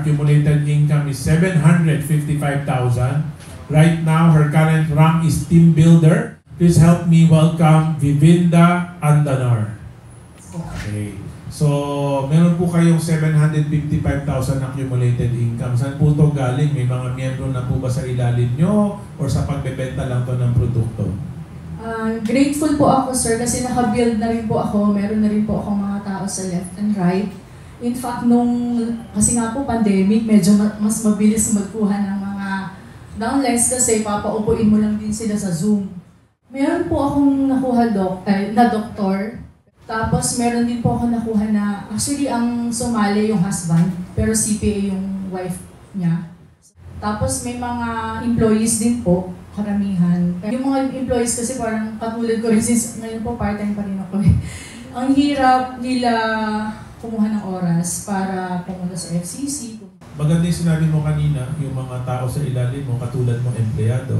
accumulated income is 755,000. Right now, her current rank is team builder. Please help me welcome Vivinda Andanar. Okay. So, meron po kayong 755,000 accumulated income. Saan po ito galing? May mga miyembro na po ba sa ilalim nyo? Or sa pagbebenta lang to ng produkto? Grateful po ako, sir, kasi naka-build na rin po ako. Meron na rin po akong mga tao sa left and right. In fact, kasi nga po pandemic, medyo mas mabilis magkuha ng mga downlines kasi papaupuin mo lang din sila sa Zoom. Meron po akong nakuha na doktor. Tapos meron din po ako nakuha na, actually ang sumali yung husband, pero CPA yung wife niya. Tapos may mga employees din po, karamihan. Yung mga employees kasi parang katulad ko rin, since ngayon po part-time pa rin ako. Ang hirap nila kumuha ng oras para pumunta sa FCC. Maganda yung sinabi mo kanina, yung mga tao sa ilalim mo, katulad mong empleyado,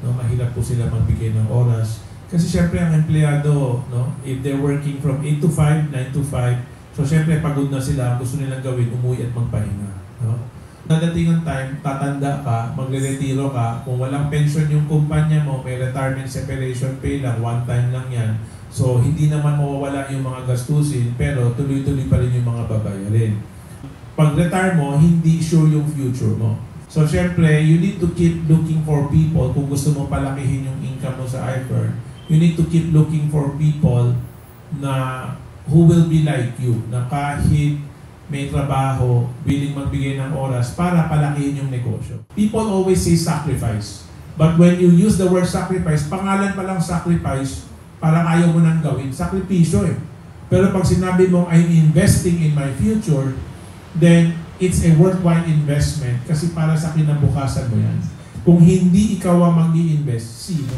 no, mahirap po sila magbigay ng oras. Kasi syempre ang empleyado, no, if they're working from 8 to 5, 9 to 5, so syempre pagod na sila, gusto nilang gawin, umuwi at magpahinga. No? Dadating ang time, tatanda ka, magre-retiro ka, kung walang pension yung kumpanya mo, may retirement separation pay lang, one time lang yan. So hindi naman mawawala yung mga gastusin, pero tuloy-tuloy pa rin yung mga babayarin. Pag-retire mo, hindi sure yung future mo. So syempre, you need to keep looking for people kung gusto mo palakihin yung income mo sa iFern. You need to keep looking for people na who will be like you, na kahit may trabaho, willing magbigay ng oras para palakihin yung negosyo. People always say sacrifice. But when you use the word sacrifice, pangalan pa lang sacrifice, parang ayaw mo nang gawin. Sakripisyo eh. Pero pag sinabi mong I'm investing in my future, then it's a worthwhile investment kasi para sa kinabukasan mo yan. Kung hindi ikaw ang mag-i-invest, sino?